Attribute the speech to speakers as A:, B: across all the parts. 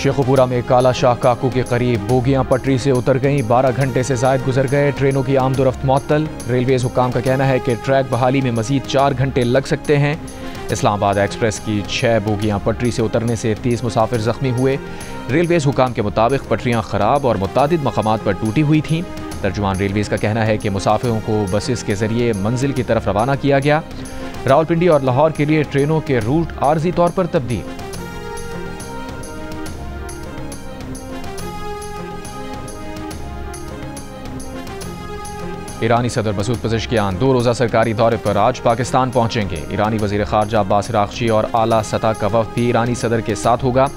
A: शेखुपुरा में काला शाह काकू के करीब बोगियां पटरी से उतर गईं। 12 घंटे से जायद गुजर गए। ट्रेनों की आमदोरफ्त मुअत्तल। रेलवेज हुक्काम का कहना है कि ट्रैक बहाली में मजीद 4 घंटे लग सकते हैं। इस्लामाबाद एक्सप्रेस की 6 बोगियां पटरी से उतरने से 30 मुसाफिर जख्मी हुए। रेलवेज हुक्काम के मुताबिक पटरियां खराब और मुतादिद मकामात पर टूटी हुई थीं। तर्जुमान रेलवेज का कहना है कि मुसाफिरों को बसेस के जरिए मंजिल की तरफ रवाना किया गया। रावलपिंडी और लाहौर के लिए ट्रेनों के रूट आर्जी तौर पर तब्दील। ईरानी सदर मसूद पज़ेश्कियान 2 रोज़ा सरकारी दौरे पर आज पाकिस्तान पहुंचेंगे। ईरानी वज़ीर ख़ारजा अब्बास अराग़ची और आला सतह का वफ़द भी ईरानी सदर के साथ होगा।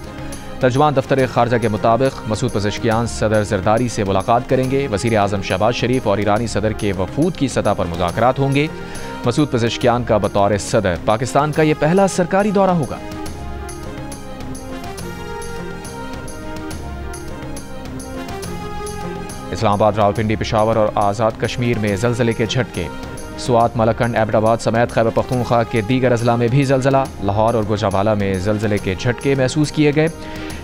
A: तर्जुमान दफ्तर ख़ारजा के मुताबिक मसूद पज़ेश्कियान सदर ज़रदारी से मुलाकात करेंगे। वज़ीर आज़म शहबाज शरीफ और ईरानी सदर के वफूद की सतह पर मुज़ाकरात होंगे। मसूद पज़ेश्कियान का बतौर सदर पाकिस्तान का यह पहला सरकारी दौरा होगा। इस्लामाबाद, रावलपिंडी, पेशावर और आज़ाद कश्मीर में ज़लज़ले के झटके। स्वात, मलकंड, एबटाबाद समेत खैबर पख्तूनख्वा के दीगर अजला में भी ज़लज़ला। लाहौर और गुजरावाला में ज़लज़ले के झटके महसूस किए गए।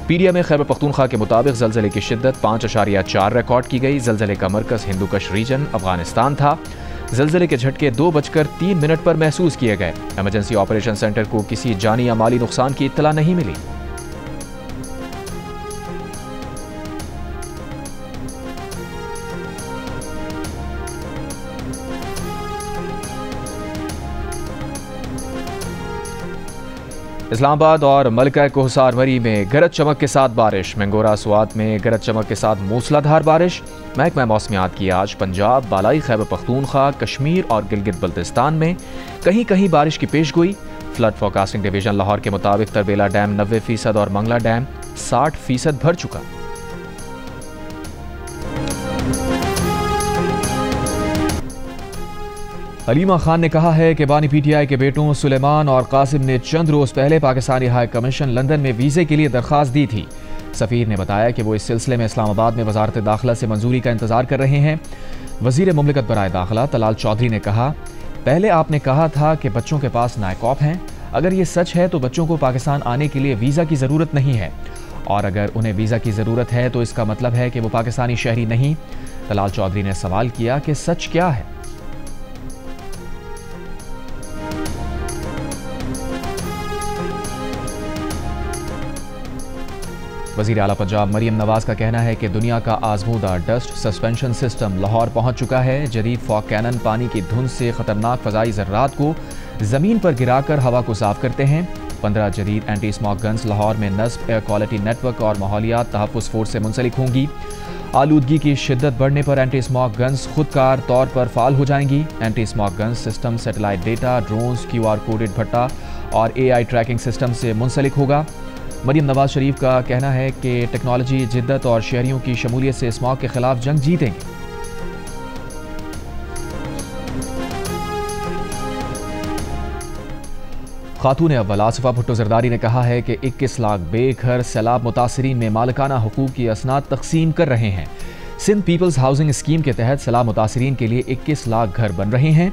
A: पीडिया में खैबर पख्तूनख्वा के मुताबिक ज़लज़ले की शिद्दत 5.4 रिकॉर्ड की गई। ज़लज़ले का मरकज़ हिंदुकश रीजन अफगानिस्तान था। ज़लज़ले के झटके 2:03 पर महसूस किए गए। एमरजेंसी ऑपरेशन सेंटर को किसी जानी या माली नुकसान की इत्तला नहीं मिली। इस्लामाबाद और मलका कोहसार मरी में गरज चमक के साथ बारिश। मंगोरा स्वात में गरज चमक के साथ मूसलाधार बारिश। महकमा मौसमियात की आज पंजाब, बालाई खैबर पख्तूनख्वा, कश्मीर और गिलगित बल्तिस्तान में कहीं कहीं बारिश की पेशगोई। फ्लड फोरकास्टिंग डिवीजन लाहौर के मुताबिक तरबेला डैम 90% और मंगला डैम 60% भर चुका। हलीमा खान ने कहा है कि बानी पीटीआई के बेटों सुलेमान और कासिम ने चंद रोज पहले पाकिस्तानी हाई कमीशन लंदन में वीजे के लिए दरख्वास्त दी थी। सफीर ने बताया कि वो इस सिलसिले में इस्लामाबाद में वजारत दाखिला से मंजूरी का इंतजार कर रहे हैं। वजीर मुमलिकत बराए दाखिला तलाल चौधरी ने कहा, पहले आपने कहा था कि बच्चों के पास नायकॉप हैं। अगर ये सच है तो बच्चों को पाकिस्तान आने के लिए वीज़ा की ज़रूरत नहीं है, और अगर उन्हें वीज़ा की ज़रूरत है तो इसका मतलब है कि वो पाकिस्तानी शहरी नहीं। तलाल चौधरी ने सवाल किया कि सच क्या है। वज़ीर आला पंजाब मरियम नवाज का कहना है कि दुनिया का आजमूदा डस्ट सस्पेंशन सिस्टम लाहौर पहुंच चुका है। जदीद फॉग कैनन पानी की धुंध से खतरनाक फ़ज़ाई ज़र्रात को ज़मीन पर गिराकर हवा को साफ करते हैं। 15 जदीद एंटी स्मॉग गन्स लाहौर में नस्ब, एयर क्वालिटी नेटवर्क और माहौलियात तहफ़्फ़ुज़ फोर्स से मुंसलिक होंगी। आलूदगी की शिद्दत बढ़ने पर एंटी स्मॉग गन्स खुदकार तौर पर फ़ाल हो जाएंगी। Anti smog guns system satellite data, drones, QR coded भट्टा और AI ट्रैकिंग सिस्टम से मुंसलिक होगा। मरियम नवाज शरीफ का कहना है कि टेक्नोलॉजी, जिद्दत और शहरियों की शमूलियत से स्मॉग के खिलाफ जंग जीतेंगे। खातून अव्वल आसिफा भुट्टो जरदारी ने कहा है कि 21 लाख बेघर सैलाब मुतासरीन में मालिकाना हुकूक की असनाद तकसीम कर रहे हैं। सिंध पीपल्स हाउसिंग स्कीम के तहत सैलाब मुतासरीन के लिए 21 लाख घर बन रहे हैं।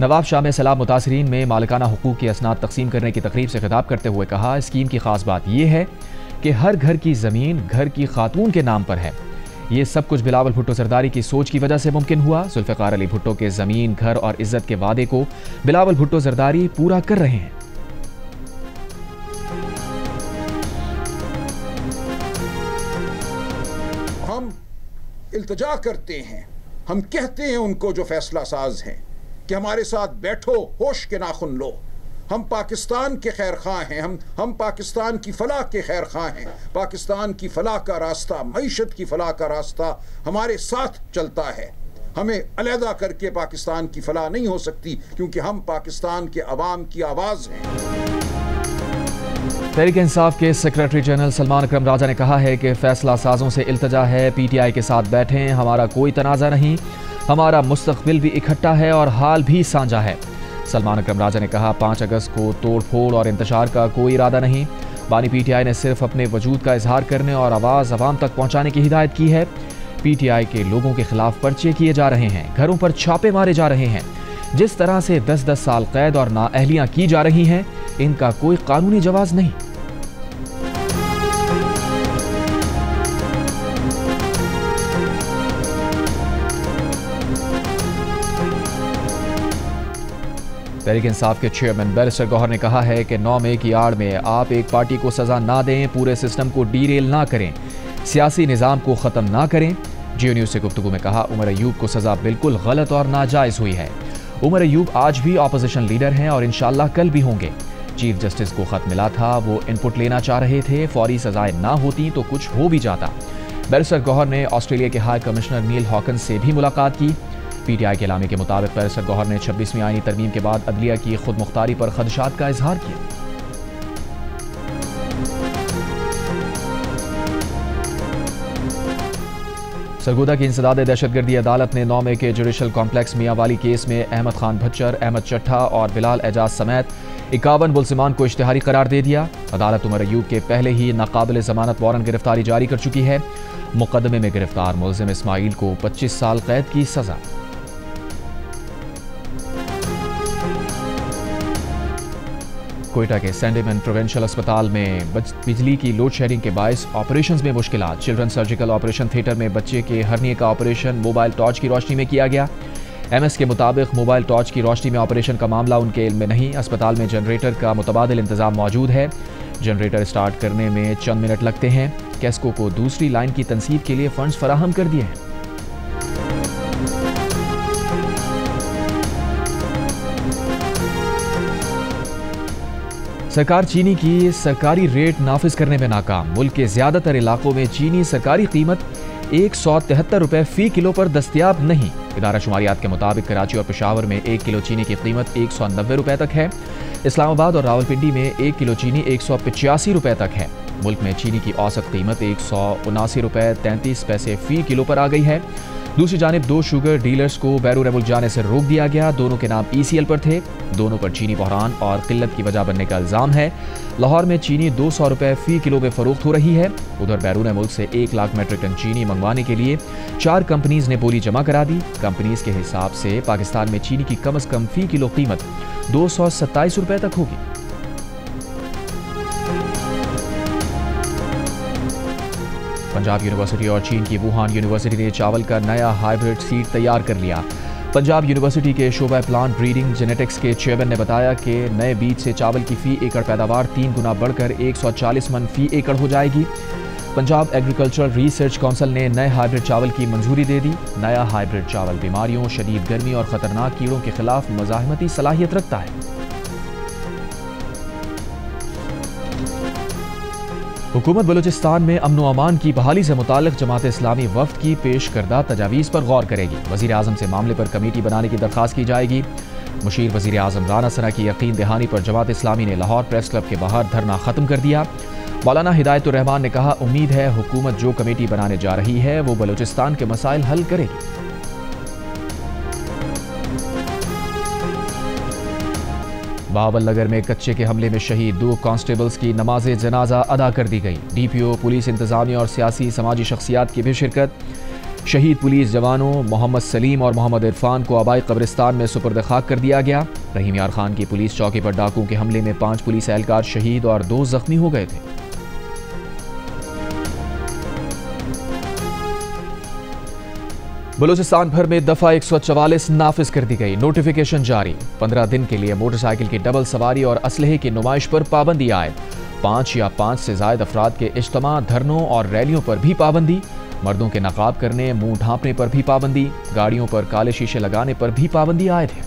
A: नवाब शाह में सैलाब मुतासरीन में मालिकाना हुकूक की असनाद तकसीम करने की तकरीब से खिताब करते हुए कहा, स्कीम की खास बात यह है कि हर घर की ज़मीन घर की खातून के नाम पर है। ये सब कुछ बिलावल भुट्टो जरदारी की सोच की वजह से मुमकिन हुआ। जुल्फ़िकार अली भुट्टो के ज़मीन, घर और इज्जत के वादे को बिलावल भुट्टो जरदारी पूरा कर रहे हैं।
B: हम इल्तिजा करते हैं, हम कहते हैं उनको जो फैसला साज हैं कि हमारे साथ बैठो, होश के नाखुन लो। हम पाकिस्तान के खैर खां हैं, हम पाकिस्तान की फलाह के खैर खां हैं। पाकिस्तान की फलाह का रास्ता, मईशत की फलाह का रास्ता हमारे साथ चलता है। हमें अलहदा करके पाकिस्तान की फलाह नहीं हो सकती, क्योंकि हम पाकिस्तान के अवाम की आवाज़ हैं।
A: तहरीक इंसाफ के सेक्रेटरी जनरल सलमान अकरम राजा ने कहा है कि फैसला साजों से इल्तजा है, PTI के साथ बैठें, हमारा कोई तनाज़ा नहीं, हमारा मुस्तकबिल भी इकट्ठा है और हाल भी साझा है। सलमान अकरम राजा ने कहा, 5 अगस्त को तोड़ फोड़ और इंतशार का कोई इरादा नहीं। बानी PTI ने सिर्फ अपने वजूद का इजहार करने और आवाज़ अवाम तक पहुँचाने की हिदायत की है। PTI के लोगों के खिलाफ पर्चे किए जा रहे हैं, घरों पर छापे मारे जा रहे हैं। जिस तरह से 10-10 साल कैद और नाअहलियाँ की जा रही हैं, इनका कोई कानूनी जवाज़ नहीं। तहरीक इंसाफ के चेयरमैन बैरिस्टर गौहर ने कहा है कि 9 मई की आड़ में आप एक पार्टी को सजा ना दें, पूरे सिस्टम को डीरेल ना करें, सियासी निज़ाम को ख़त्म ना करें। जियो न्यूज़ से गुफ्तगू में कहा, उमर अयूब को सज़ा बिल्कुल गलत और नाजायज़ हुई है। उमर अयूब आज भी अपोजिशन लीडर हैं और इंशाअल्लाह कल भी होंगे। चीफ जस्टिस को खत मिला था, वो इनपुट लेना चाह रहे थे, फौरी सजाएं ना होती तो कुछ हो भी जाता। बैरिस्टर गौहर ने ऑस्ट्रेलिया के हाई कमिश्नर नील हॉकन्स से भी मुलाकात की। पीटीआई के एलामे के मुताबिक बैरिस्टर गौहर ने 26वीं आईनी तरमीम के बाद अदलिया की खुद मुख्तारी पर खदशात का इजहार किया। सरगोदा की इंसदाद दहशतगर्दी अदालत ने 9 मई के जुडिशल कॉम्प्लेक्स मियांवाली केस में अहमद खान भच्चर, अहमद चट्ठा और बिलाल एजाज समेत 51 मुलजिमान को इश्तिहारी करार दे दिया। अदालत उमर अयूब के पहले ही नाकाबिल जमानत वारंट गिरफ्तारी जारी कर चुकी है। मुकदमे में गिरफ्तार मुलजिम इस्माइल को 25 साल कैद की सजा। कोयटा के सैंडेमन प्रोविंशियल अस्पताल में बिजली की लोड शेडिंग के बायस ऑपरेशंस में मुश्किलात। चिल्ड्रन सर्जिकल ऑपरेशन थिएटर में बच्चे के हर्निए का ऑपरेशन मोबाइल टॉर्च की रोशनी में किया गया। एमएस के मुताबिक मोबाइल टॉर्च की रोशनी में ऑपरेशन का मामला उनके इल्म में नहीं। अस्पताल में जनरेटर का मुतबादिल इंतजाम मौजूद है। जनरेटर स्टार्ट करने में चंद मिनट लगते हैं। कैस्को को दूसरी लाइन की तनसीब के लिए फंड्स फराहम कर दिए हैं। सरकार चीनी की सरकारी रेट नाफिज करने में नाकाम। मुल्क के ज्यादातर इलाकों में चीनी सरकारी कीमत 173 रुपए फी किलो पर दस्तयाब नहीं। इदारा शुमारियात के मुताबिक कराची और पेशावर में 1 किलो चीनी की कीमत 190 रुपए तक है। इस्लामाबाद और रावलपिंडी में 1 किलो चीनी 185 रुपए तक है। मुल्क में चीनी की औसत कीमत 179 रुपए 33 पैसे फी किलो पर आ गई है। दूसरी जानिब 2 शुगर डीलर्स को बैरून मुल्क जाने से रोक दिया गया। दोनों के नाम ECL पर थे। दोनों पर चीनी बहरान और किल्लत की वजह बनने का इल्जाम है। लाहौर में चीनी 200 रुपए फी किलो में फरोख्त हो रही है। उधर बैरून मुल्क से 1 लाख मेट्रिक टन चीनी मंगवाने के लिए 4 कंपनीज ने बोली जमा करा दी। कंपनीज के हिसाब से पाकिस्तान में चीनी की कम से कम फी किलो कीमत 227 रुपए तक होगी। पंजाब यूनिवर्सिटी और चीन की वुहान यूनिवर्सिटी ने चावल का नया हाइब्रिड सीड तैयार कर लिया। पंजाब यूनिवर्सिटी के शोबा प्लांट ब्रीडिंग जेनेटिक्स के चेयरमैन ने बताया कि नए बीज से चावल की फी एकड़ पैदावार 3 गुना बढ़कर 140 मन फी एकड़ हो जाएगी। पंजाब एग्रीकल्चरल रिसर्च काउंसिल ने नए हाइब्रिड चावल की मंजूरी दे दी। नया हाइब्रिड चावल बीमारियों, शदीद गर्मी और खतरनाक कीड़ों के खिलाफ मज़ाहमती सलाहियत रखता है। हुकूमत बलूचिस्तान में अमन व अमान की बहाली से मुताल्लिक जमात इस्लामी वफ्द की पेश करदा तजावीज़ पर गौर करेगी। वज़ीर आज़म से मामले पर कमेटी बनाने की दरख्वास्त की जाएगी। मुशीर वज़ीर आज़म राना सना की यकीन दहानी पर जमात इस्लामी ने लाहौर प्रेस क्लब के बाहर धरना ख़त्म कर दिया। मौलाना हिदायतुर रहमान ने कहा, उम्मीद है हुकूमत जो कमेटी बनाने जा रही है वो बलूचिस्तान के मसाइल हल करेगी। बहावलनगर में कच्चे के हमले में शहीद 2 कांस्टेबल्स की नमाज जनाजा अदा कर दी गई। DPO, पुलिस इंतजामिया और सियासी समाजी शख्सियात की भी शिरकत। शहीद पुलिस जवानों मोहम्मद सलीम और मोहम्मद इरफान को आबाई कब्रिस्तान में सुपुर्द खाक कर दिया गया। रहीम यार खान की पुलिस चौकी पर डाकुओं के हमले में 5 पुलिस एहलकार शहीद और 2 जख्मी हो गए थे। बलूचिस्तान भर में दफा 144 नाफिज कर दी गई। नोटिफिकेशन जारी। 15 दिन के लिए मोटरसाइकिल की डबल सवारी और असलहे की नुमाइश पर पाबंदी आयद। 5 या 5 से ज्यादा अफराद के इज्तिमा, धरनों और रैलियों पर भी पाबंदी। मर्दों के नकाब करने, मुंह ढांपने पर भी पाबंदी। गाड़ियों पर काले शीशे लगाने पर भी पाबंदी आयद है।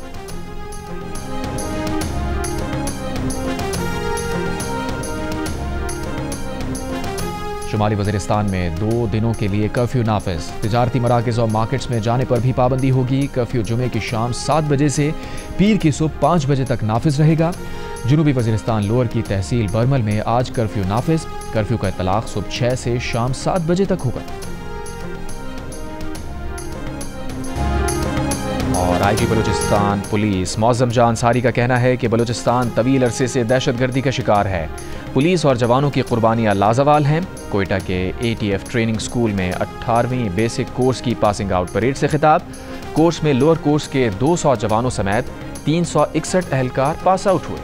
A: शुमाली वज़ीरिस्तान में 2 दिनों के लिए कर्फ्यू नाफिज। तिजारती मराकज़ और मार्केट्स में जाने पर भी पाबंदी होगी। कर्फ्यू जुमे की शाम 7 बजे से पीर की सुबह 5 बजे तक नाफिज रहेगा। जनूबी वज़ीरिस्तान लोअर की तहसील बरमल में आज कर्फ्यू नाफिज। कर्फ्यू का इतलाक सुबह 6 से शाम 7 बजे तक होगा। और IG बलूचिस्तान पुलिस मौज़म जां अंसारी का कहना है कि बलूचिस्तान तवील अरसे से दहशतगर्दी का शिकार है। पुलिस और जवानों की कुर्बानियां लाजवाल हैं। कोयटा के ATF ट्रेनिंग स्कूल में 18वीं बेसिक कोर्स की पासिंग आउट परेड से खिताब। कोर्स में लोअर कोर्स के 200 जवानों समेत 361 एहलकार पास आउट हुए।